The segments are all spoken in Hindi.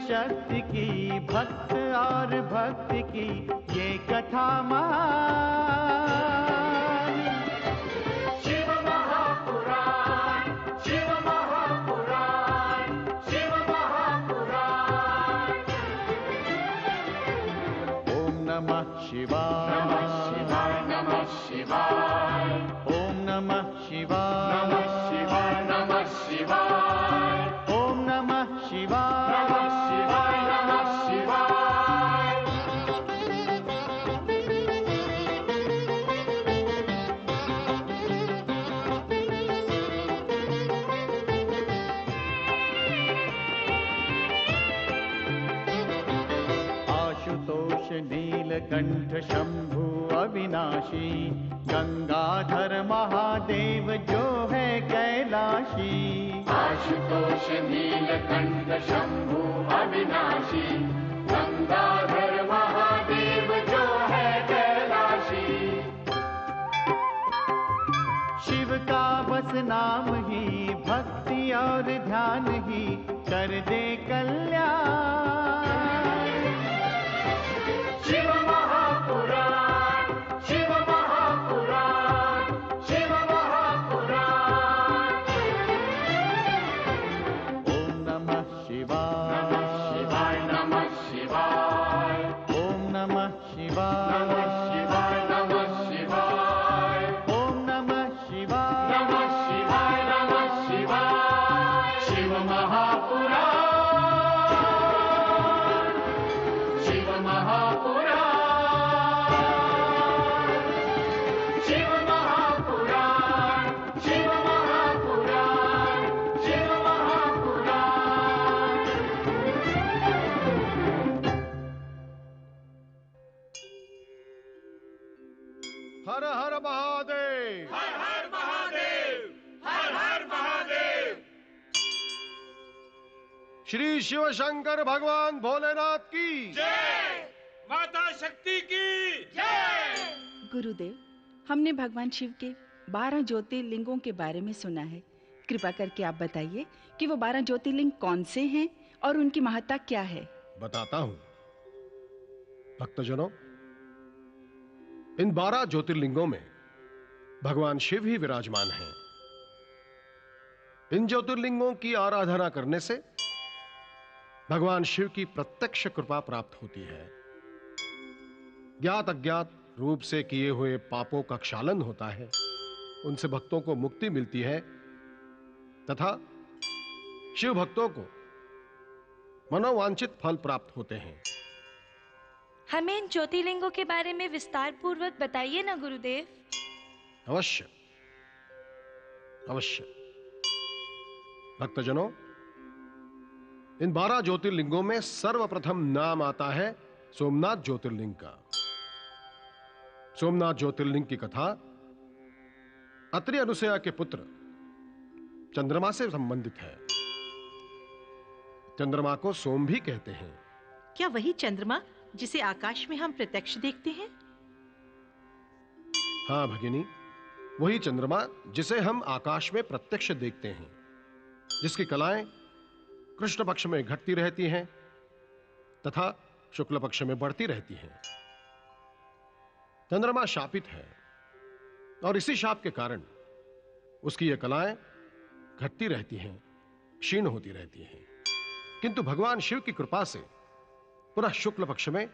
शक्ति की, भक्त और भक्त की ये कथा महान। शिव महापुराण, शिव महापुराण, शिव महापुराण। ओम नमः शिवाय, नमः शिवाय, नमः शिवाय। ओम नमः शिवाय, नमः शिवाय, नमः शिवाय। ओम नमः शिवाय, नमः शिवाय, नमः शिवाय। आशुतोष नीलकंठ शंभु अविनाशी, गंगाधर महादेव जो है कैलाशी। आशुतोष नीलकंठ शंभु अविनाशी, गंगाधर महादेव जो है कैलाशी। शिव का बस नाम ही, भक्ति और ध्यान ही कर दे कल्याण। शिव महापुराण, शिव महापुराण, शिव महापुराण। ओम नमः शिवाय, नमः शिवाय, नमः शिवाय। ओम नमः शिवाय, नमः शिवाय, नमः शिवाय। ओम नमः शिवाय, नमः शिवाय, नमः शिवाय। शिव महापुराण, शिव महापुराण, शिव महापुराण, शिव महापुराण, शिव महापुराण। हर हर महादेव। हर हर महादेव, हर हर महादेव। श्री शिव शंकर भगवान भोलेनाथ की जय, माता शक्ति की जय। गुरुदेव, हमने भगवान शिव के 12 ज्योतिर्लिंगों के बारे में सुना है। कृपा करके आप बताइए कि वो 12 ज्योतिर्लिंग कौन से हैं और उनकी महत्ता क्या है। बताता हूं। भक्तजनों, इन 12 ज्योतिर्लिंगों में भगवान शिव ही विराजमान हैं। इन ज्योतिर्लिंगों की आराधना करने से भगवान शिव की प्रत्यक्ष कृपा प्राप्त होती है। ज्ञात अज्ञात रूप से किए हुए पापों का क्षालन होता है, उनसे भक्तों को मुक्ति मिलती है तथा शिव भक्तों को मनोवांछित फल प्राप्त होते हैं। हमें इन ज्योतिर्लिंगों के बारे में विस्तार पूर्वक बताइए ना गुरुदेव। अवश्य अवश्य। भक्तजनों, इन 12 ज्योतिर्लिंगों में सर्वप्रथम नाम आता है सोमनाथ ज्योतिर्लिंग का। सोमनाथ ज्योतिर्लिंग की कथा अत्रि अनुसया के पुत्र चंद्रमा से संबंधित है। चंद्रमा को सोम भी कहते हैं। क्या वही चंद्रमा जिसे आकाश में हम प्रत्यक्ष देखते हैं? हाँ भगिनी, वही चंद्रमा जिसे हम आकाश में प्रत्यक्ष देखते हैं, जिसकी कलाएं कृष्ण पक्ष में घटती रहती हैं तथा शुक्ल पक्ष में बढ़ती रहती हैं। चंद्रमा शापित है और इसी शाप के कारण उसकी ये कलाएं घटती रहती हैं, क्षीण होती रहती हैं। किंतु भगवान शिव की कृपा से पुनः शुक्ल पक्ष में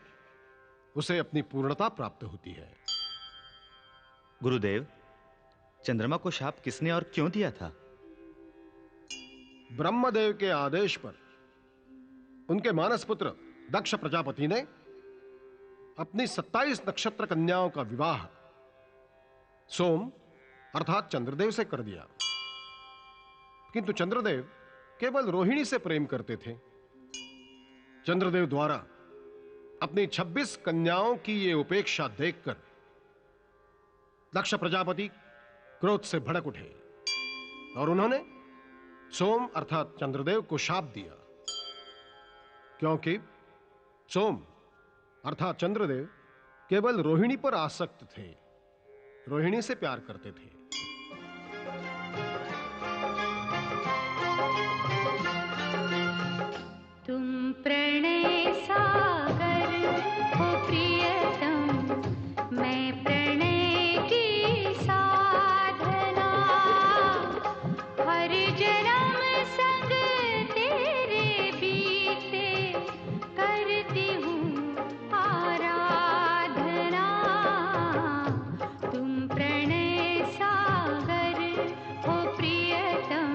उसे अपनी पूर्णता प्राप्त होती है। गुरुदेव, चंद्रमा को शाप किसने और क्यों दिया था? ब्रह्मदेव के आदेश पर उनके मानस पुत्र दक्ष प्रजापति ने अपनी 27 नक्षत्र कन्याओं का विवाह सोम अर्थात चंद्रदेव से कर दिया। किंतु चंद्रदेव केवल रोहिणी से प्रेम करते थे चंद्रदेव द्वारा अपनी 26 कन्याओं की ये उपेक्षा देखकर दक्ष प्रजापति क्रोध से भड़क उठे और उन्होंने सोम अर्थात चंद्रदेव को शाप दिया, क्योंकि सोम अर्थात चंद्रदेव केवल रोहिणी पर आसक्त थे, रोहिणी से प्यार करते थे। तुम प्रणय सागर हो प्रियतम, मैं प्रणय की साधना, हर जन्म संग तेरे बीते करती हूँ आराधना। तुम प्रणय सागर हो प्रियतम,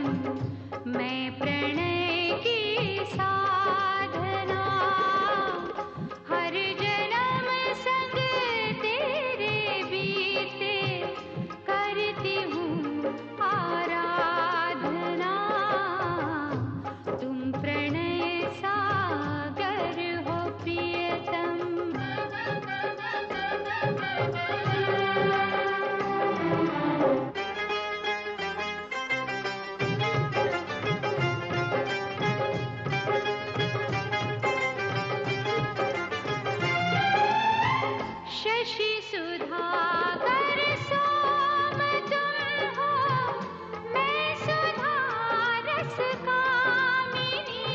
मैं प्रणय की साधना, हर जन्म संग तेरे बीते करती हूँ आराधना। तुम प्रणय सागर हो प्रियतम। शशि सुधाकर सोम तुम हो, मैं सुधा रस कामिनी।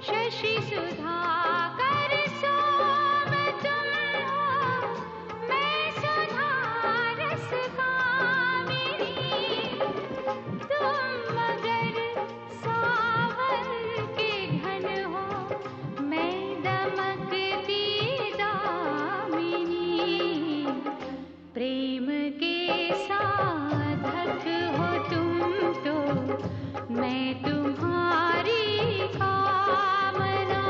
शशि सुधाकर सोम तुम हो, मैं सुधा रस कामिनी। तुम मगर सावन के घन हो, मैं दमकती दामिनी। प्रेम के साधक हो तुम तो, मैं तुम्हारी कामना,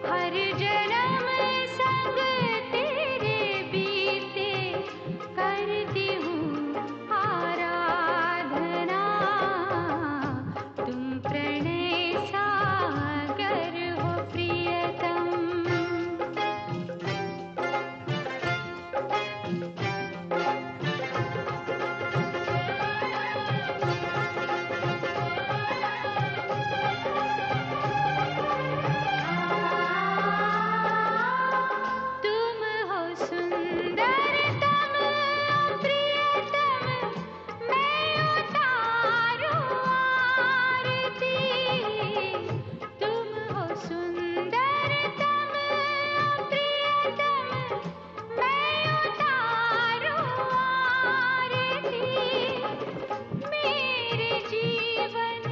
हर जन्म संग तेरे बीते करती हूँ आराधना। तुम प्रणय सागर हो प्रियतम। तुम हो सुंदरतम प्रियतम, मैं उतारूं आरती। तुम हो सुंदरतम प्रियतम, मैं उतारूं आरती। मेरे जीवन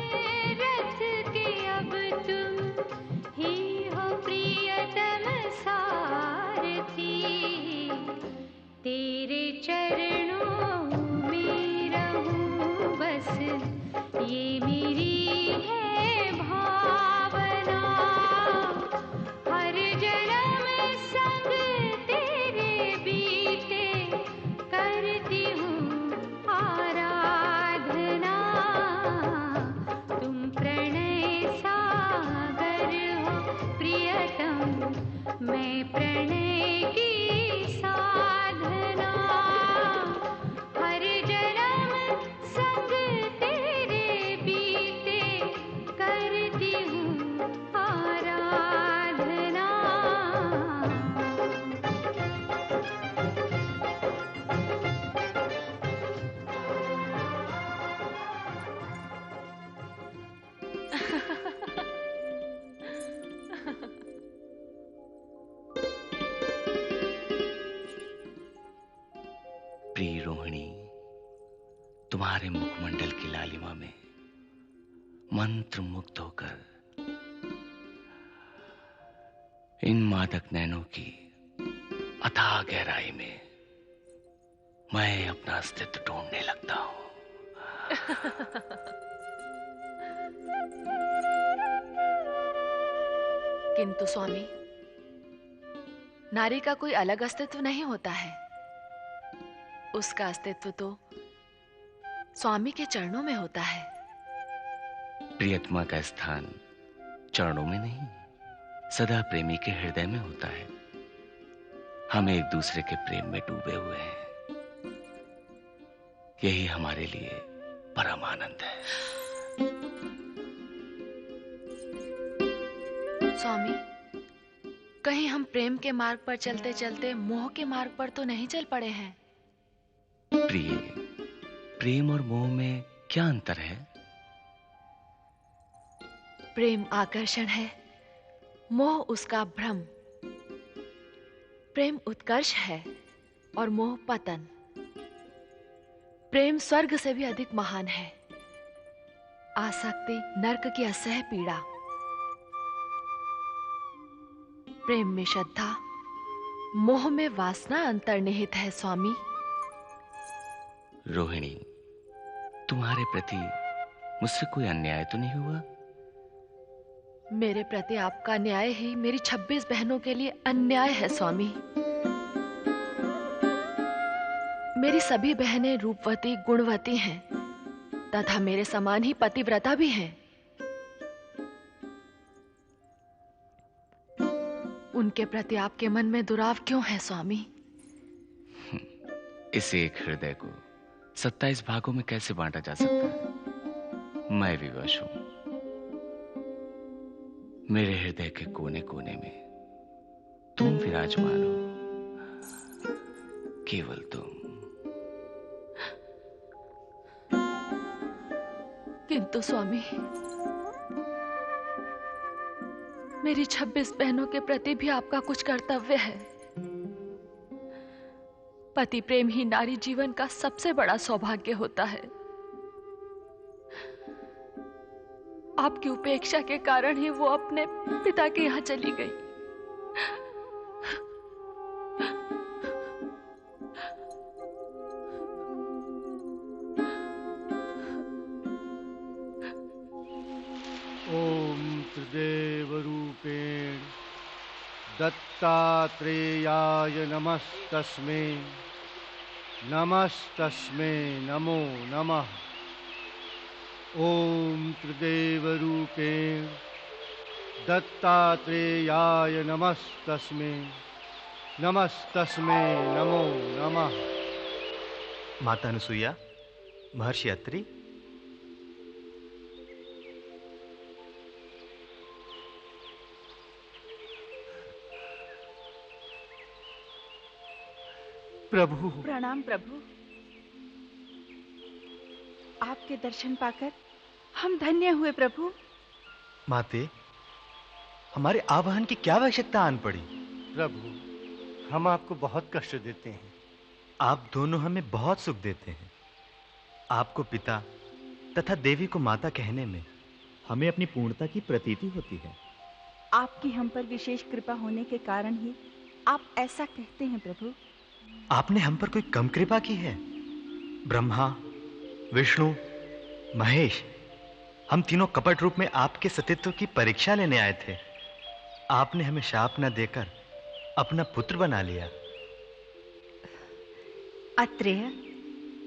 रथ के अब तुम ही हो प्रियतम सारथी। तेरे चरणों में रहूं बस, ये मेरी है भावना, हर जन्म संग तेरे बीते करती हूँ आराधना। तुम प्रणय सागर हो प्रियतम, मैं प्रणय की साधना, हर जन्म संग तेरे बीते करती हूँ आराधना। प्रिय रोहिणी, तुम्हारे मुखमंडल की लालिमा में मंत्र मुग्ध होकर इन मादक नैनों की अथाह गहराई में मैं अपना अस्तित्व ढूंढने लगता हूं। किंतु स्वामी, नारी का कोई अलग अस्तित्व नहीं होता है। उसका अस्तित्व तो स्वामी के चरणों में होता है। प्रियतमा का स्थान चरणों में नहीं, सदा प्रेमी के हृदय में होता है। हम एक दूसरे के प्रेम में डूबे हुए हैं। यही हमारे लिए परम आनंद है। स्वामी, कहीं हम प्रेम के मार्ग पर चलते चलते मोह के मार्ग पर तो नहीं चल पड़े हैं? प्रिय, प्रेम और मोह में क्या अंतर है? प्रेम आकर्षण है, मोह उसका भ्रम। प्रेम उत्कर्ष है और मोह पतन। प्रेम स्वर्ग से भी अधिक महान है। आसक्ति नरक की असह्य पीड़ा। प्रेम में श्रद्धा, मोह में वासना अंतर्निहित है स्वामी। रोहिणी, तुम्हारे प्रति मुझसे कोई अन्याय तो नहीं हुआ? मेरे प्रति आपका न्याय ही मेरी 26 बहनों के लिए अन्याय है स्वामी। मेरी सभी बहनें रूपवती गुणवती हैं तथा मेरे समान ही पतिव्रता भी हैं। उनके प्रति आपके मन में दुराव क्यों है स्वामी? इस एक हृदय को 27 भागों में कैसे बांटा जा सकता है? मैं विवश हूं। मेरे हृदय के कोने कोने में तुम विराजमान हो, केवल तुम। किंतु स्वामी, मेरी 26 बहनों के प्रति भी आपका कुछ कर्तव्य है। पति प्रेम ही नारी जीवन का सबसे बड़ा सौभाग्य होता है। आपकी उपेक्षा के कारण ही वो अपने पिता के यहाँ चली गई। ओम त्रिदेव रूपेण दत्तात्रेयाय नमस्तस्मै नमस्तस्मै नमो नमः। ओम त्रिदेव रूपेण दत्तात्रेयाय नमस्तस्मै नमस्तस्मै नमो नमः। माता अनुसुईया, महर्षि अत्रि, प्रभु। प्रणाम प्रभु। आपके दर्शन पाकर हम धन्य हुए प्रभु। माते, हमारे आवाहन की क्या आवश्यकता आन पड़ी? प्रभु, हम आपको बहुत कष्ट देते हैं। आप दोनों हमें बहुत सुख देते हैं। आपको पिता तथा देवी को माता कहने में हमें अपनी पूर्णता की प्रतीति होती है। आपकी हम पर विशेष कृपा होने के कारण ही आप ऐसा कहते हैं प्रभु। आपने हम पर कोई कम कृपा की है? ब्रह्मा, विष्णु, महेश, हम तीनों कपट रूप में आपके सतीत्व की परीक्षा लेने आए थे। आपने हमें शाप न देकर अपना पुत्र बना लिया। अत्रेय,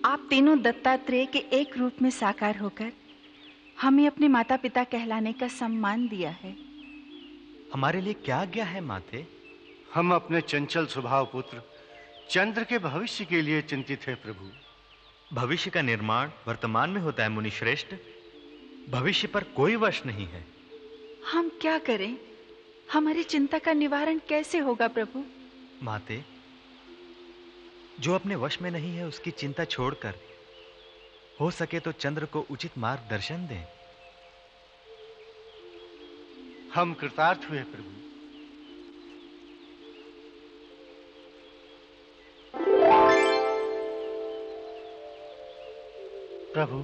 आप तीनों दत्तात्रेय के एक रूप में साकार होकर हमें अपने माता पिता कहलाने का सम्मान दिया है। हमारे लिए क्या आज्ञा है माते? हम अपने चंचल स्वभाव पुत्र चंद्र के भविष्य के लिए चिंतित हैं प्रभु। भविष्य का निर्माण वर्तमान में होता है मुनि श्रेष्ठ। भविष्य पर कोई वश नहीं है। हम क्या करें? हमारी चिंता का निवारण कैसे होगा प्रभु? माते, जो अपने वश में नहीं है उसकी चिंता छोड़कर हो सके तो चंद्र को उचित मार्गदर्शन दें। हम कृतार्थ हुए प्रभु। प्रभु,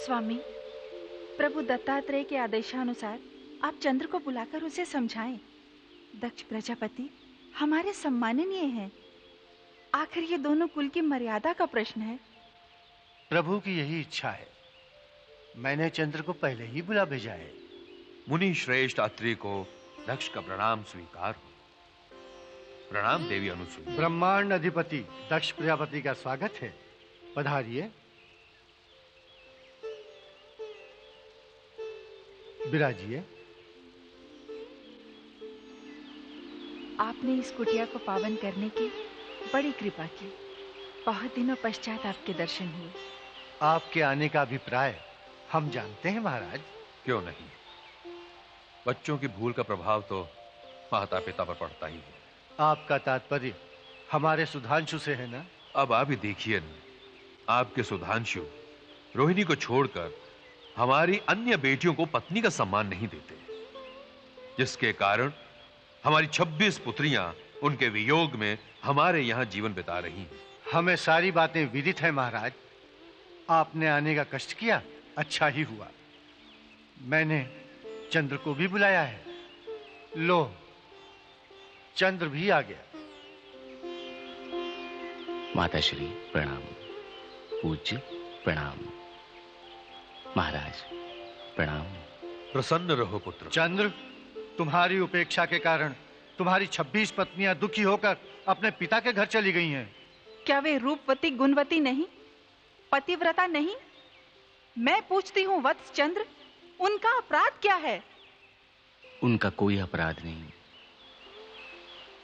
स्वामी, प्रभु दत्तात्रेय के आदेशानुसार आप चंद्र को बुलाकर उसे समझाएं। दक्ष प्रजापति हमारे सम्माननीय हैं। आखिर ये दोनों कुल की मर्यादा का प्रश्न है। प्रभु की यही इच्छा है। मैंने चंद्र को पहले ही बुला भेजा है। मुनि श्रेष्ठ अत्रि को दक्ष का प्रणाम स्वीकार हो। प्रणाम देवी अनुसुईया। ब्रह्मांड अधिपति दक्ष प्रजापति का स्वागत है। पधारिए। विराजिए। आपने इस कुटिया को पावन करने की बड़ी कृपा की। बहुत दिनों पश्चात आपके दर्शन हुए। आपके आने का अभिप्राय हम जानते हैं महाराज। क्यों नहीं, बच्चों की भूल का प्रभाव तो माता पिता पर पड़ता ही है। आपका तात्पर्य हमारे सुधांशु से है ना? अब आप ही देखिए ना, आपके सुधांशु रोहिणी को छोड़कर हमारी अन्य बेटियों को पत्नी का सम्मान नहीं देते, जिसके कारण हमारी 26 पुत्रियां उनके वियोग में हमारे यहां जीवन बिता रही हैं। हमें सारी बातें विदित है महाराज। आपने आने का कष्ट किया, अच्छा ही हुआ। मैंने चंद्र को भी बुलाया है। लो, चंद्र भी आ गया। माताश्री प्रणाम, पूज्य प्रणाम, महाराज प्रणाम। प्रसन्न रहो पुत्र। चंद्र, तुम्हारी उपेक्षा के कारण तुम्हारी 26 पत्नियां दुखी होकर अपने पिता के घर चली गई हैं। क्या वे रूपवती गुणवती नहीं, पतिव्रता नहीं? मैं पूछती हूँ वत्स चंद्र, उनका अपराध क्या है? उनका कोई अपराध नहीं,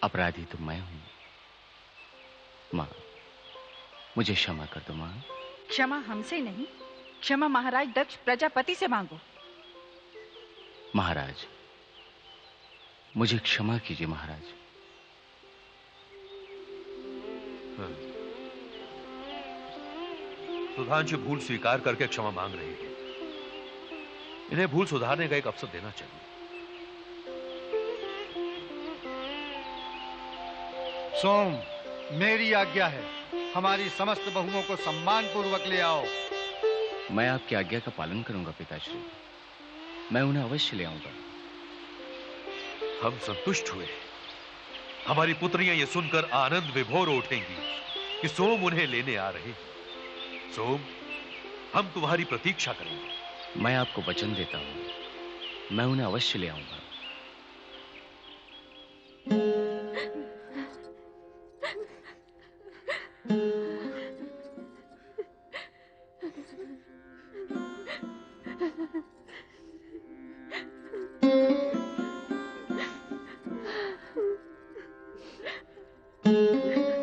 अपराधी तो मैं हूं। मां, मुझे क्षमा कर दो मां। क्षमा हमसे नहीं, क्षमा महाराज दक्ष प्रजापति से मांगो। महाराज, मुझे क्षमा कीजिए महाराज। सुधांशु भूल स्वीकार करके क्षमा मांग रहे हैं। इन्हें भूल सुधारने का एक अवसर देना चाहिए। सोम, मेरी आज्ञा है, हमारी समस्त बहुओं को सम्मान पूर्वक ले आओ। मैं आपकी आज्ञा का पालन करूंगा पिताश्री। मैं उन्हें अवश्य ले आऊंगा। हम संतुष्ट हुए। हमारी पुत्रियां ये सुनकर आनंद विभोर उठेंगी कि सोम उन्हें लेने आ रहे हैं। सोम, हम तुम्हारी प्रतीक्षा करेंगे। मैं आपको वचन देता हूं, मैं उन्हें अवश्य ले आऊंगा।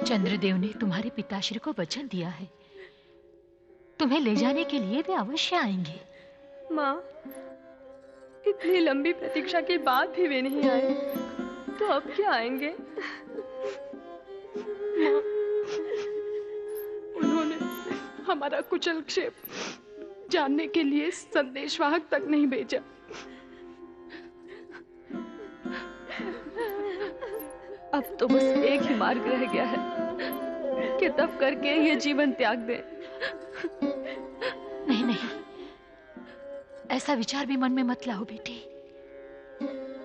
चंद्रदेव ने तुम्हारे पिताश्री को वचन दिया है, तुम्हें ले जाने के लिए वे अवश्य आएंगे। माँ, इतनी लंबी प्रतीक्षा के बाद भी वे नहीं आए, तो अब क्या आएंगे? माँ, उन्होंने हमारा कुशल क्षेम जानने के लिए संदेशवाहक तक नहीं भेजा। अब तो बस एक ही मार्ग रह गया है कि तब करके ये जीवन त्याग दें। नहीं नहीं, ऐसा विचार भी मन में मत लाओ बेटी।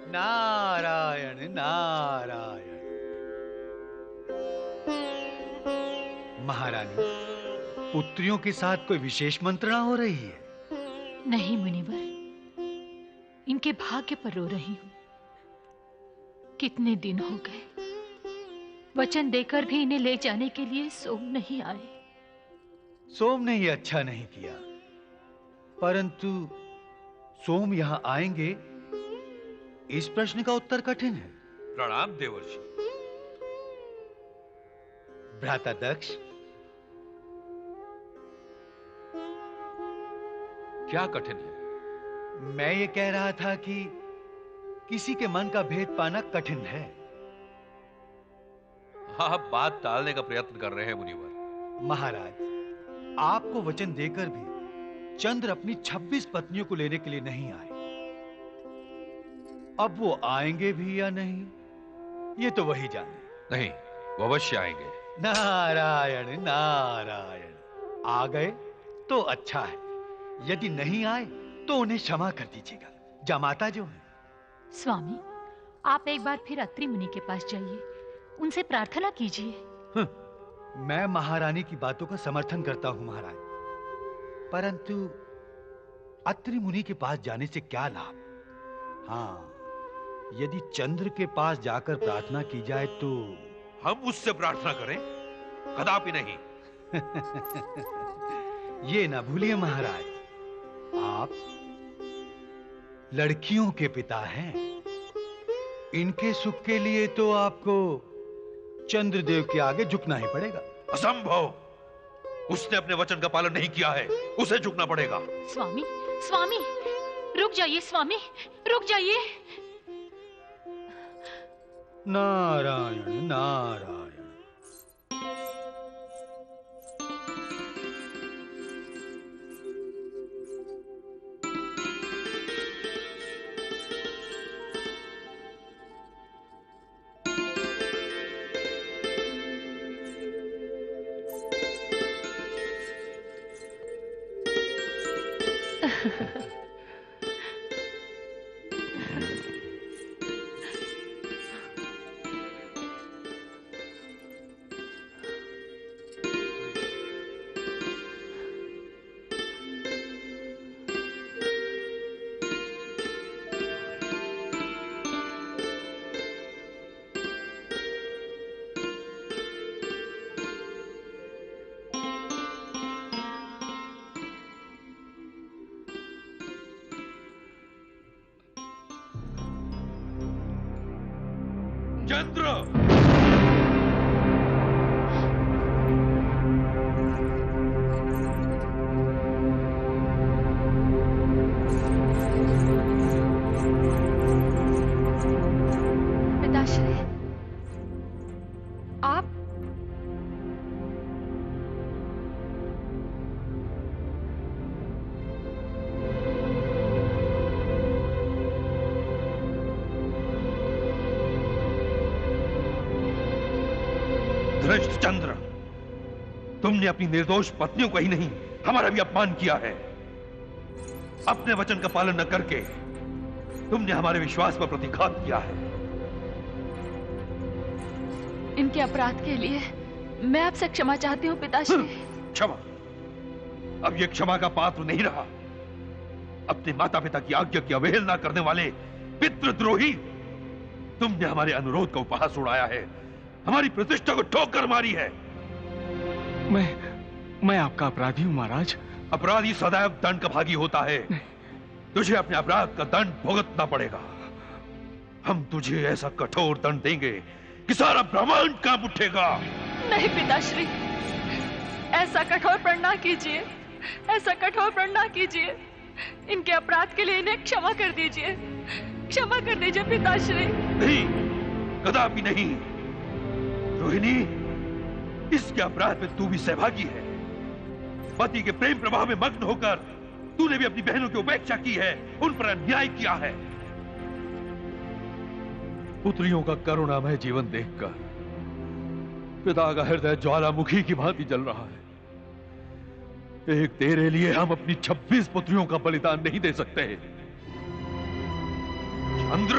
नारायण नारायण। महारानी, पुत्रियों के साथ कोई विशेष मंत्रणा हो रही है? नहीं मुनिवर, इनके भाग्य पर रो रही हूं। कितने दिन हो गए, वचन देकर भी इन्हें ले जाने के लिए सोम नहीं आए। सोम ने ये अच्छा नहीं किया, परंतु सोम यहां आएंगे, इस प्रश्न का उत्तर कठिन है। प्रणाम देवर्षि। भ्राता दक्ष, क्या कठिन है? मैं ये कह रहा था कि किसी के मन का भेद पाना कठिन है। आप बात टालने का प्रयत्न कर रहे हैं मुनिवर। महाराज, आपको वचन देकर भी चंद्र अपनी 26 पत्नियों को लेने के लिए नहीं आए। अब वो आएंगे भी या नहीं, ये तो वही जाने। नहीं, वो अवश्य आएंगे। नारायण नारायण। आ गए तो अच्छा है, यदि नहीं आए तो उन्हें क्षमा कर दीजिएगा, जामाता जो है। स्वामी, आप एक बार फिर अत्रि मुनि के पास जाइए, उनसे प्रार्थना कीजिए। मैं महारानी की बातों का समर्थन करता हूं महाराज, परंतु अत्रि मुनि के पास जाने से क्या लाभ? हाँ, यदि चंद्र के पास जाकर प्रार्थना की जाए तो हम उससे प्रार्थना करें? कदापि नहीं। ये ना भूलिए महाराज, आप लड़कियों के पिता हैं। इनके सुख के लिए तो आपको चंद्रदेव के आगे झुकना ही पड़ेगा। असंभव! उसने अपने वचन का पालन नहीं किया है, उसे झुकना पड़ेगा। स्वामी, स्वामी, रुक जाइए स्वामी, रुक जाइए। नारायण नारायण। चंद्र! पिताश्री, आप? धृष्ट चंद्र, तुमने अपनी निर्दोष पत्नियों को ही नहीं, हमारा भी अपमान किया है। अपने वचन का पालन न करके तुमने हमारे विश्वास पर प्रतिघात किया है। इनके अपराध के लिए मैं आपसे क्षमा चाहती हूँ पिताश्री। क्षमा? अब ये क्षमा का पात्र नहीं रहा। अपने माता पिता की आज्ञा की अवहेलना करने वाले पितृद्रोही, तुमने हमारे अनुरोध का उपहास उड़ाया है, हमारी प्रतिष्ठा को ठोकर मारी है। मैं आपका अपराधी हूं महाराज। अपराधी सदैव दंड का भागी होता है। तुझे अपने अपराध का दंड भुगतना पड़ेगा। हम तुझे ऐसा कठोर दंड देंगे कि सारा ब्रह्मांड कांप उठेगा। नहीं पिताश्री, ऐसा कठोर प्रण ना कीजिए, ऐसा कठोर प्रण ना कीजिए। इनके अपराध के लिए इन्हें क्षमा कर दीजिए, क्षमा कर दीजिए पिताश्री। नहीं, कदापि नहीं। रोहिणी, इसके अपराध में तू भी सहभागी है। पति के प्रेम प्रभाव में मग्न होकर तूने भी अपनी बहनों की उपेक्षा की है, उन पर अन्याय किया है। पुत्रियों का करुणामय जीवन देखकर पिता का हृदय ज्वालामुखी की भांति जल रहा है। एक तेरे लिए हम अपनी 26 पुत्रियों का बलिदान नहीं दे सकते। चंद्र,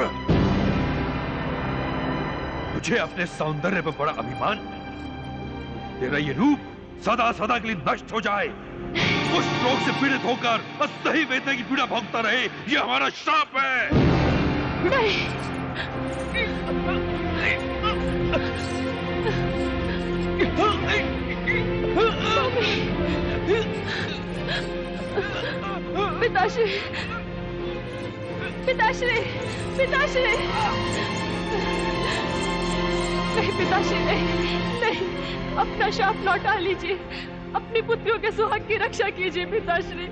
तुझे अपने सौंदर्य पर बड़ा अभिमान। तेरा ये रूप सदा सदा के लिए नष्ट हो जाए, कुष्ठ रोग से पीड़ित होकर अस्थायी वेदना की पीड़ा भोगता रहे, ये हमारा श्राप है। नहीं। पिताश्री, पिताश्री, पिताश्री, नहीं पिताश्री, नहीं, नहीं, अपना शाप लौटा लीजिए, अपनी पुत्रियों के सुहाग की रक्षा कीजिए पिताश्री,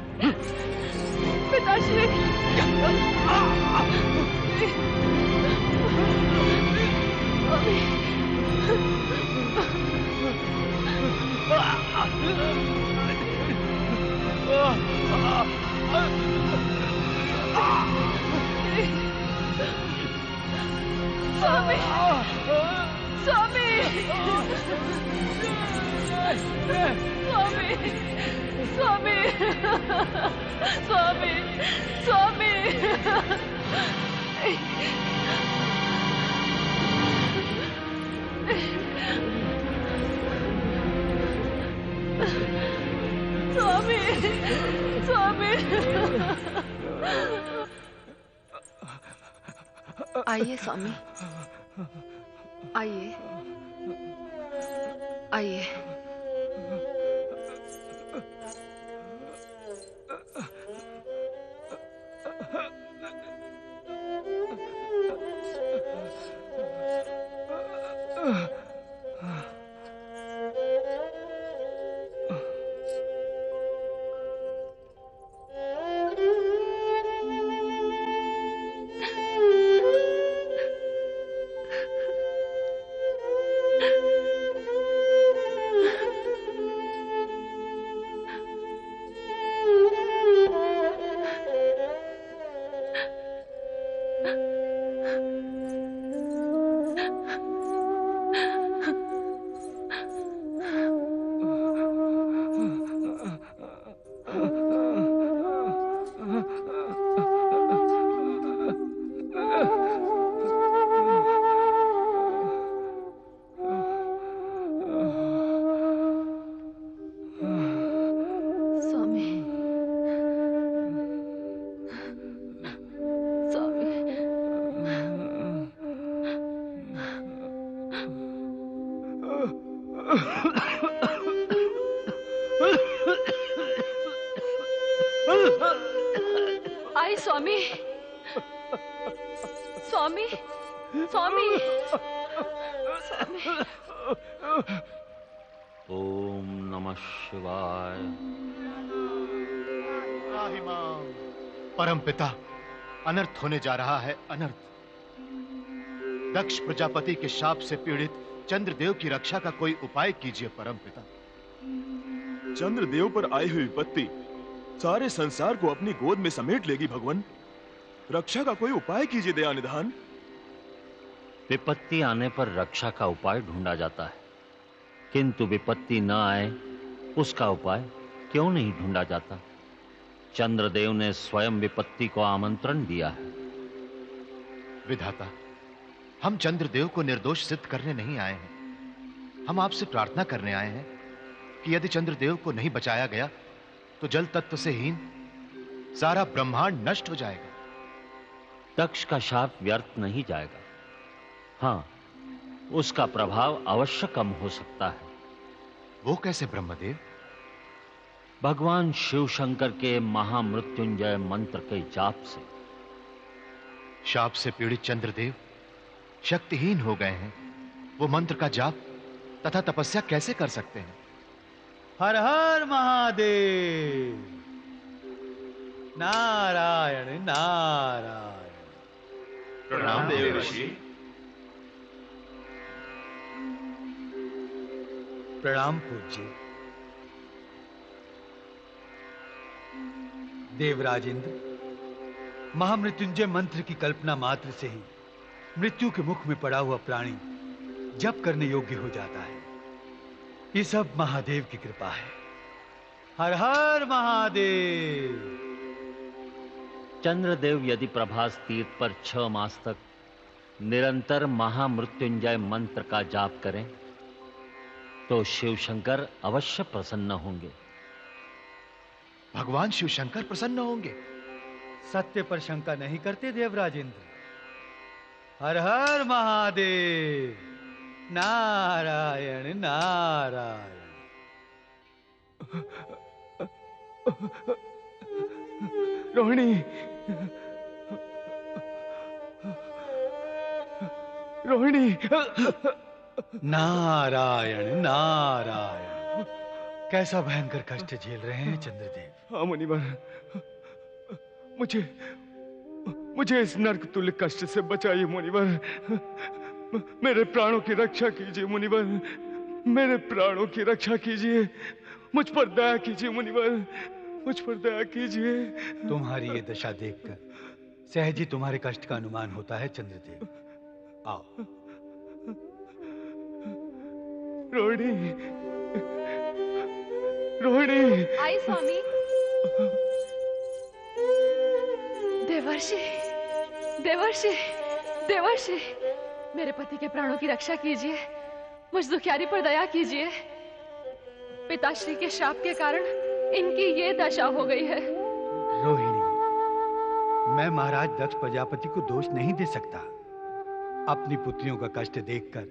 पिताश्री। स्वामी, स्वामी, स्वामी, स्वामी, स्वामी, स्वामी, स्वामी, स्वामी। आइए स्वामी, आइए। आइए। आई स्वामी, स्वामी, स्वामी, स्वामी। ओम नमः शिवाय। परम पिता, अनर्थ होने जा रहा है, अनर्थ। दक्ष प्रजापति के शाप से पीड़ित चंद्रदेव की रक्षा का कोई उपाय कीजिए परम पिता। चंद्रदेव पर आई हुई विपत्ति सारे संसार को अपनी गोद में समेट लेगी भगवान। रक्षा का कोई उपाय कीजिए दयानिधान। विपत्ति आने पर रक्षा का उपाय ढूंढा जाता है, किंतु विपत्ति न आए उसका उपाय क्यों नहीं ढूंढा जाता? चंद्रदेव ने स्वयं विपत्ति को आमंत्रण दिया है। विधाता, हम चंद्रदेव को निर्दोष सिद्ध करने नहीं आए हैं। हम आपसे प्रार्थना करने आए हैं कि यदि चंद्रदेव को नहीं बचाया गया तो जल तत्व से हीन सारा ब्रह्मांड नष्ट हो जाएगा। दक्ष का शाप व्यर्थ नहीं जाएगा। हाँ, उसका प्रभाव अवश्य कम हो सकता है। वो कैसे ब्रह्मदेव? भगवान शिव शंकर के महामृत्युंजय मंत्र के जाप से। शाप से पीड़ित चंद्रदेव शक्तिहीन हो गए हैं। वो मंत्र का जाप तथा तपस्या कैसे कर सकते हैं? हर हर महादेव। नारायण नारायण। प्रणाम देव ऋषि। प्रणाम पूज्य। देवराजेंद्र, महामृत्युंजय मंत्र की कल्पना मात्र से ही मृत्यु के मुख में पड़ा हुआ प्राणी जप करने योग्य हो जाता है। ये सब महादेव की कृपा है। हर हर महादेव। चंद्रदेव यदि प्रभास तीर्थ पर 6 मास तक निरंतर महामृत्युंजय मंत्र का जाप करें तो शिव शंकर अवश्य प्रसन्न होंगे। भगवान शिव शंकर प्रसन्न होंगे? सत्य पर शंका नहीं करते देवराजेंद्र। हर हर महादेव। नारायण नारायण। रोहिणी, रोहिणी। नारायण नारायण। कैसा भयंकर कष्ट झेल रहे हैं चंद्रदेव। हाँ मुनिवर, मुझे इस नरक तुल्य कष्ट से बचाइए मुनिवर। मेरे प्राणों की रक्षा कीजिए मुनिवर। मेरे प्राणों की रक्षा कीजिए। मुझ पर दया कीजिए मुनिवर। मुझ पर दया कीजिए। तुम्हारी ये दशा देखकर सहज ही तुम्हारे कष्ट का अनुमान होता है चंद्रदेव। आओ। रोहिणी, रोहिणी। आई स्वामी। देवर्षि, देवर्षि, देवर्षि, मेरे पति के प्राणों की रक्षा कीजिए। मुझ दुखियारी पर दया कीजिए। पिताश्री के शाप के कारण इनकी ये दशा हो गई है। रोहिणी, मैं महाराज दक्ष प्रजापति को दोष नहीं दे सकता। अपनी पुत्रियों का कष्ट देखकर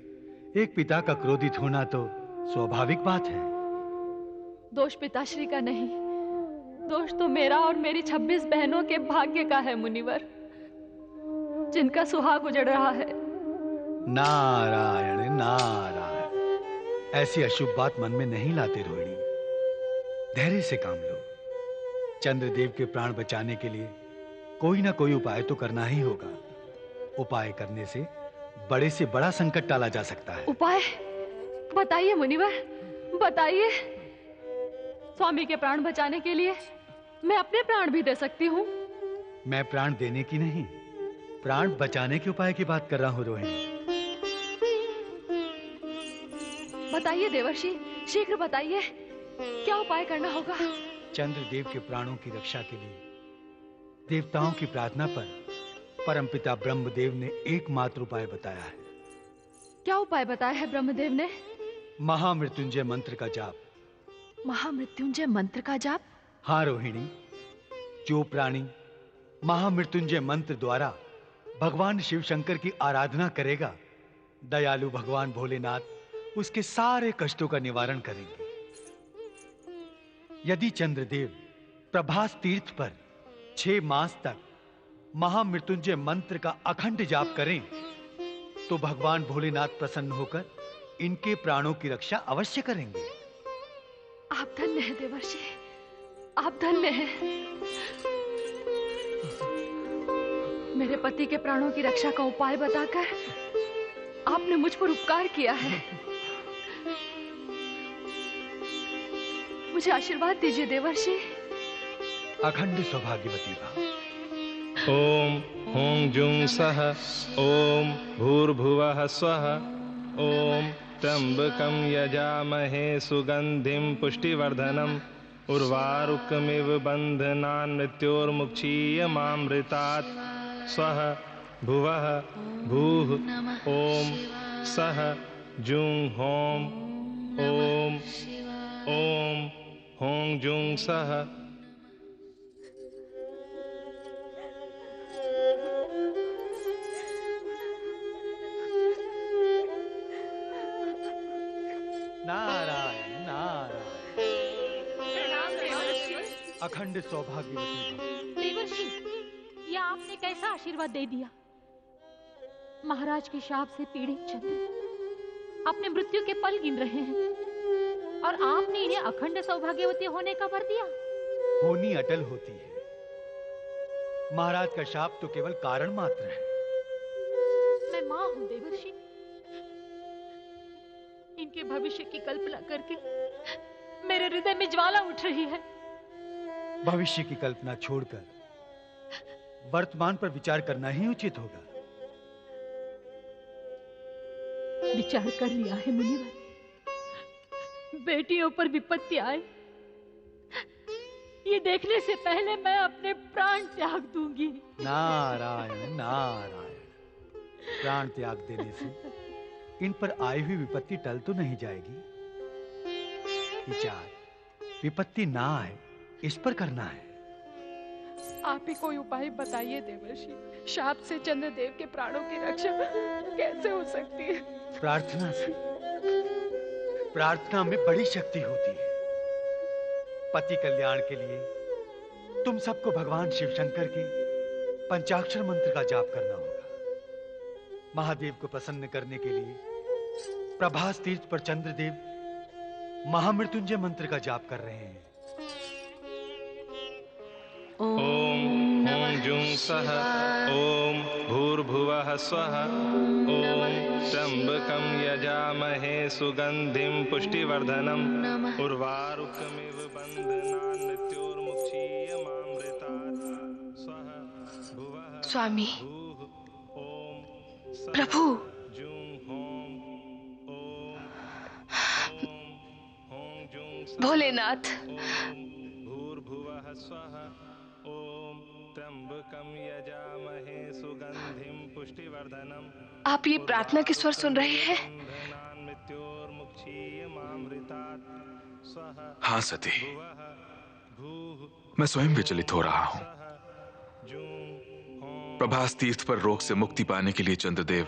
एक पिता का क्रोधित होना तो स्वाभाविक बात है। दोष पिताश्री का नहीं, दोष तो मेरा और मेरी 26 बहनों के भाग्य का है मुनिवर, जिनका सुहाग उजड़ रहा है। नारायण नारायण, ऐसी अशुभ बात मन में नहीं लाते रोहिणी। धैर्य से काम लो। चंद्रदेव के प्राण बचाने के लिए कोई ना कोई उपाय तो करना ही होगा। उपाय करने से बड़े से बड़ा संकट टाला जा सकता है। उपाय बताइए मुनिवर, बताइए। स्वामी के प्राण बचाने के लिए मैं अपने प्राण भी दे सकती हूँ। मैं प्राण देने की नहीं, प्राण बचाने के उपाय की बात कर रहा हूँ रोहिणी। बताइए देवर्षि, शीघ्र बताइए, क्या उपाय करना होगा? चंद्रदेव के प्राणों की रक्षा के लिए देवताओं की प्रार्थना पर परमपिता ब्रह्मदेव ने एकमात्र उपाय बताया है। क्या उपाय बताया है ब्रह्मदेव ने? महामृत्युंजय मंत्र का जाप। महामृत्युंजय मंत्र का जाप? हाँ रोहिणी, जो प्राणी महामृत्युंजय मंत्र द्वारा भगवान शिव शंकर की आराधना करेगा, दयालु भगवान भोलेनाथ उसके सारे कष्टों का निवारण करेंगे। यदि चंद्रदेव प्रभास तीर्थ पर 6 मास तक महामृत्युंजय मंत्र का अखंड जाप करें, तो भगवान भोलेनाथ प्रसन्न होकर इनके प्राणों की रक्षा अवश्य करेंगे। आप धन्य हैं देवर्षि, आप धन्य हैं। मेरे पति के प्राणों की रक्षा का उपाय बताकर आपने मुझ पर उपकार किया है। मुझे आशीर्वाद दीजिए देवर्षि। अखंड सौभाग्यवती भव। ओम हों जुं सः ओम भूर्भुवः स्वः ओम त्र्यंबकं यजामहे सुगंधिं पुष्टिवर्धनम् उर्वारुकमिव बन्धनान् मृत्योर्मुक्षीयमामृतात् स्वः भुवः भूः ओम सः जुं हों ओम ओम हों जुं सः। नारायण नारायण। अखंड सौभाग्यवती भव। देवर्षि, यह आपने कैसा आशीर्वाद दे दिया? महाराज के शाप से पीड़ित चंद्र अपने मृत्यु के पल गिन रहे हैं और आपने इन्हें अखंड सौभाग्यवती होने का वर दिया। होनी अटल होती है। महाराज का शाप तो केवल कारण मात्र है। मैं मां हूं देवर्षि, इनके भविष्य की कल्पना करके मेरे हृदय में ज्वाला उठ रही है। भविष्य की कल्पना छोड़कर वर्तमान पर विचार करना ही उचित होगा। विचार कर लिया है मुनिवर। बेटियों पर विपत्ति आए, ये देखने से पहले मैं अपने प्राण त्याग दूंगी। नारायण नारायण। प्राण त्याग देने से इन पर आई हुई विपत्ति टल तो नहीं जाएगी। विचार विपत्ति ना आए इस पर करना है। आप ही कोई उपाय बताइए देवर्षि, शाप से चंद्रदेव के प्राणों की रक्षा कैसे हो सकती है? प्रार्थना से। प्रार्थना में बड़ी शक्ति होती है। पति कल्याण के लिए तुम सबको भगवान शिव शंकर के पंचाक्षर मंत्र का जाप करना होगा। महादेव को प्रसन्न करने के लिए प्रभास तीर्थ पर चंद्रदेव महामृत्युंजय मंत्र का जाप कर रहे हैं। ओम हों जुं सः ओम भूर्भुवः स्वः ओम त्र्यंबकं यजामहे सुगंधिं पुष्टिवर्धनम् उर्वारुकमिव बन्धनान् मृत्योर्मुक्षीयमामृतात् स्वः भुवः स्वामी, ओम प्रभु, भोलेनाथ, भूर्भुवः स्वः ओम त्र्यंबकं यजामहे सुगंधिं पुष्टिवर्धनम्। आप ये प्रार्थना के स्वर सुन रहे हैं? हाँ सती, मैं स्वयं विचलित हो रहा हूं। प्रभास तीर्थ पर रोग से मुक्ति पाने के लिए चंद्रदेव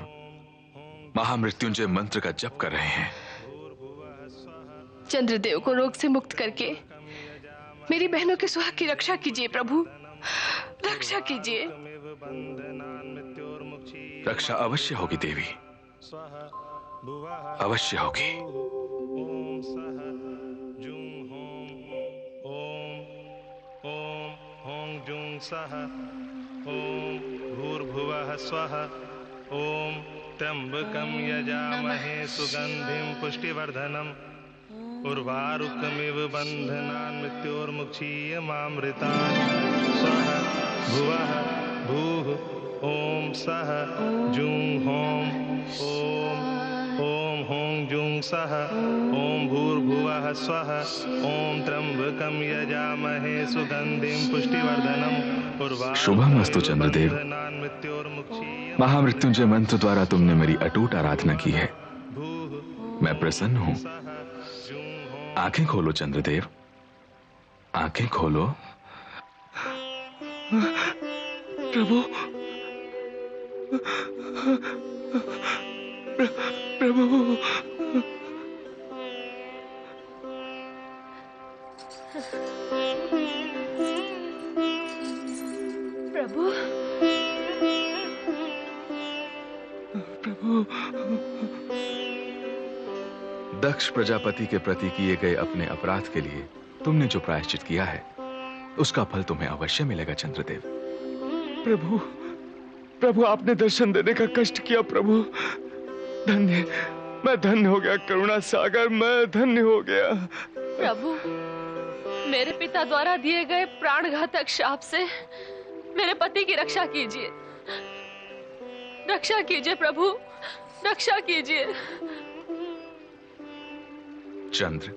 महामृत्युंजय मंत्र का जप कर रहे हैं। चंद्रदेव को रोग से मुक्त करके मेरी बहनों के सुहाग की रक्षा कीजिए प्रभु, रक्षा कीजिए। रक्षा अवश्य होगी देवी, अवश्य होगी। ओम सह जुं होम ओम ओम हों जुं सह ओम भूर्भुवः स्वः ओम त्र्यंबकं यजामहे सुगंधिं पुष्टिवर्धनम् उर्वारुकमिव बन्धनान् मृत्योर्मुक्षीयमामृतात् स्वः भुवः भूः ओम सह जुं होम ओम ओम हों जुं सह ओम भूर्भुवः स्वः ओम त्र्यंबकं यजामहे सुगंधिं पुष्टिवर्धनम् शुभमस्तु चंद्रदेव। महामृत्युंजय मंत्र द्वारा तुमने मेरी अटूट आराधना की है, मैं प्रसन्न हूं। आंखें खोलो चंद्रदेव, आंखें खोलो। प्रभु प्रभु प्रभु प्रभु दक्ष प्रजापति के प्रति किए गए अपने अपराध के लिए तुमने जो प्रायश्चित किया है उसका फल तुम्हें अवश्य मिलेगा चंद्रदेव। प्रभु प्रभु आपने दर्शन देने का कष्ट किया प्रभु, धन्य, मैं धन्य हो गया करुणा सागर, मैं धन्य हो गया। प्रभु मेरे पिता द्वारा दिए गए प्राणघातक शाप से मेरे पति की रक्षा कीजिए, रक्षा कीजिए प्रभु, रक्षा कीजिए। चंद्र,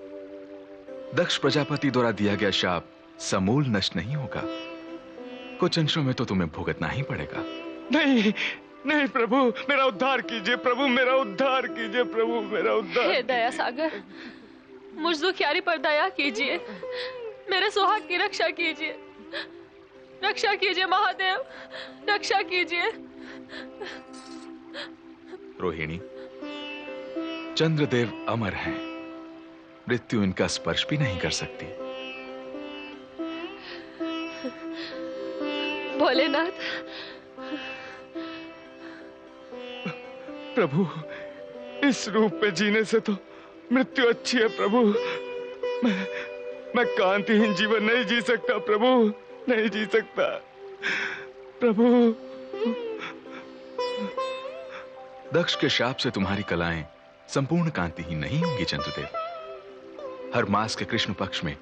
दक्ष प्रजापति द्वारा दिया गया शाप समूल नष्ट नहीं होगा, कुछ अंशों में तो तुम्हें भुगतना ही पड़ेगा। नहीं नहीं प्रभु, मेरा उद्धार कीजिए प्रभु, मेरा उद्धार कीजिए प्रभु, मेरा उद्धार। हे दया सागर, मुझ दुखियारी पर दया कीजिए, मेरे सुहाग की रक्षा कीजिए, रक्षा कीजिए महादेव, रक्षा कीजिए। रोहिणी, चंद्रदेव अमर हैं, मृत्यु इनका स्पर्श भी नहीं कर सकती। भोलेनाथ, प्रभु इस रूप में जीने से तो मृत्यु अच्छी है प्रभु, मैं कांतिहीन जीवन नहीं जी सकता प्रभु, नहीं जी सकता प्रभु। दक्ष के शाप से तुम्हारी कलाएं संपूर्ण कांतिहीन नहीं होंगी चंद्रदेव। हर मास के कृष्ण पक्ष में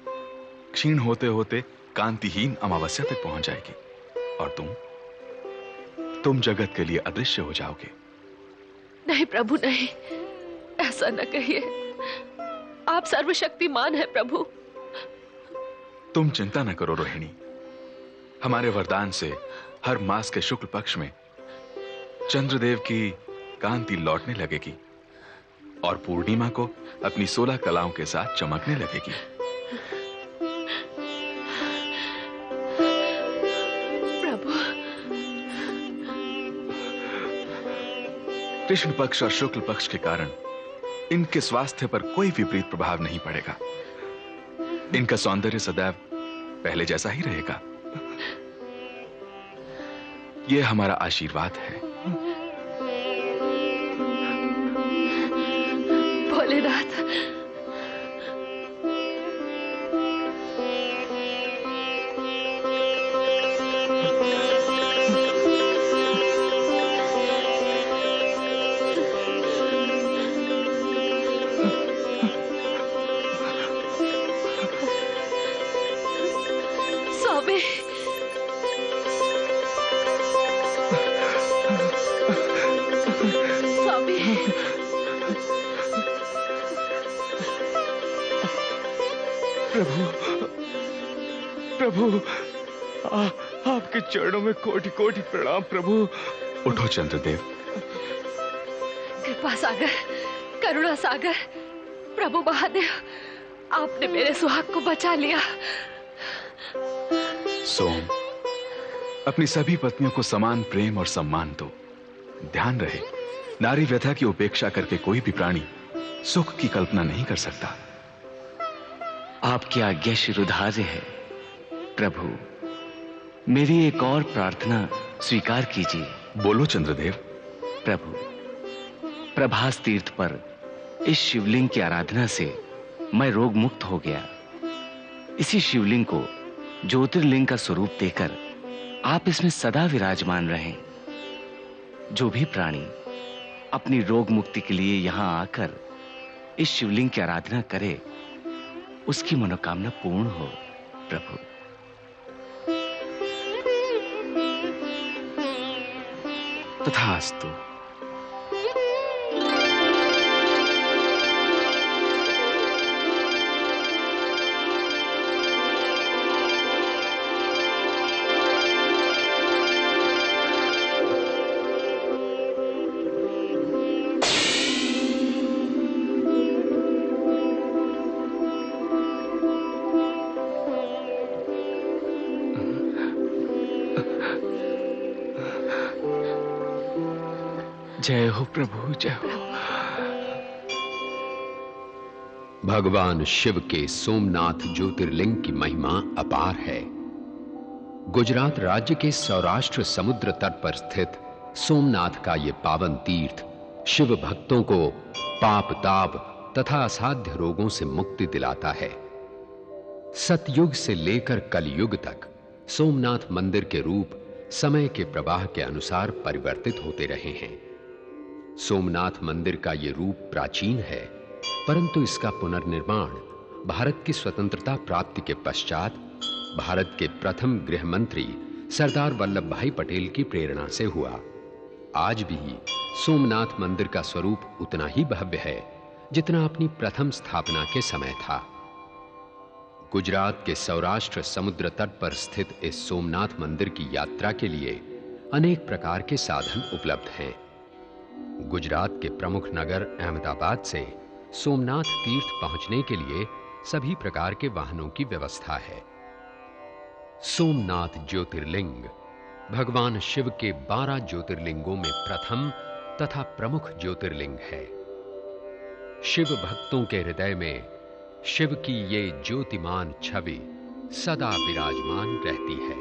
क्षीण होते होते कांतिहीन अमावस्या तक पहुंच जाएगी और तुम जगत के लिए अदृश्य हो जाओगे। नहीं प्रभु नहीं, ऐसा न कहिए, आप सर्वशक्तिमान हैं प्रभु। तुम चिंता न करो रोहिणी, हमारे वरदान से हर मास के शुक्ल पक्ष में चंद्रदेव की कांति लौटने लगेगी और पूर्णिमा को अपनी 16 कलाओं के साथ चमकने लगेगी। प्रभु, कृष्ण पक्ष और शुक्ल पक्ष के कारण इनके स्वास्थ्य पर कोई विपरीत प्रभाव नहीं पड़ेगा। इनका सौंदर्य सदैव पहले जैसा ही रहेगा। यह हमारा आशीर्वाद है। भोलेनाथ, स्वामी, स्वामी, प्रभु प्रभु आपके चरणों में कोटि कोटि प्रणाम प्रभु। उठो चंद्रदेव। कृपा सागर, करुणा सागर, प्रभु महादेव, आपने मेरे सुहाग को बचा लिया। सोम, अपनी सभी पत्नियों को समान प्रेम और सम्मान दो। ध्यान रहे, नारी व्यथा की उपेक्षा करके कोई भी प्राणी सुख की कल्पना नहीं कर सकता। आपकी आज्ञा शिरोधार्य है। प्रभु, मेरी एक और प्रार्थना स्वीकार कीजिए। बोलो चंद्रदेव। प्रभु, प्रभास तीर्थ पर इस शिवलिंग की आराधना से मैं रोग मुक्त हो गया। इसी शिवलिंग को ज्योतिर्लिंग का स्वरूप देकर आप इसमें सदा विराजमान रहें। जो भी प्राणी अपनी रोग मुक्ति के लिए यहां आकर इस शिवलिंग की आराधना करे, उसकी मनोकामना पूर्ण हो। प्रभु, तथास्तु। जय हो प्रभु, जय हो। भगवान शिव के सोमनाथ ज्योतिर्लिंग की महिमा अपार है। गुजरात राज्य के सौराष्ट्र समुद्र तट पर स्थित सोमनाथ का यह पावन तीर्थ शिव भक्तों को पाप ताप तथा असाध्य रोगों से मुक्ति दिलाता है। सतयुग से लेकर कलयुग तक सोमनाथ मंदिर के रूप समय के प्रवाह के अनुसार परिवर्तित होते रहे हैं। सोमनाथ मंदिर का यह रूप प्राचीन है, परंतु इसका पुनर्निर्माण भारत की स्वतंत्रता प्राप्ति के पश्चात भारत के प्रथम गृह मंत्री सरदार वल्लभ भाई पटेल की प्रेरणा से हुआ। आज भी सोमनाथ मंदिर का स्वरूप उतना ही भव्य है जितना अपनी प्रथम स्थापना के समय था। गुजरात के सौराष्ट्र समुद्र तट पर स्थित इस सोमनाथ मंदिर की यात्रा के लिए अनेक प्रकार के साधन उपलब्ध हैं। गुजरात के प्रमुख नगर अहमदाबाद से सोमनाथ तीर्थ पहुंचने के लिए सभी प्रकार के वाहनों की व्यवस्था है। सोमनाथ ज्योतिर्लिंग भगवान शिव के 12 ज्योतिर्लिंगों में प्रथम तथा प्रमुख ज्योतिर्लिंग है। शिव भक्तों के हृदय में शिव की ये ज्योतिमान छवि सदा विराजमान रहती है।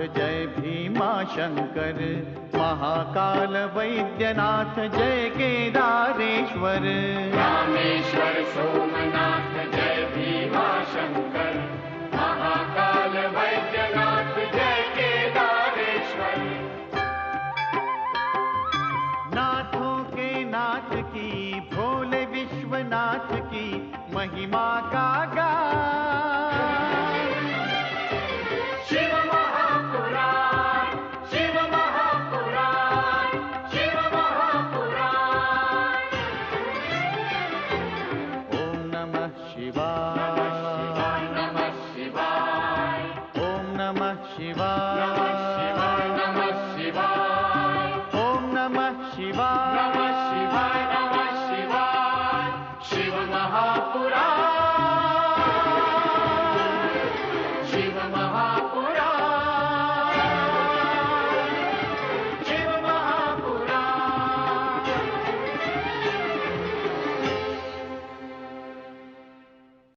जय भीमा शंकर, महाकाल वैद्यनाथ जय केदारेश्वर। रामेश्वर सोमनाथ जय भीमा शंकर, महाकाल वैद्यनाथ जय केदारेश्वर। नाथों के नाथ की भोले विश्वनाथ की महिमा का गान। शिव महापुराण, शिव महापुराण, शिव महापुराण। ओम नमः शिवाय, नमः शिवाय, ओम नमः शिवाय, नमः शिवाय, ओम नमः शिवाय।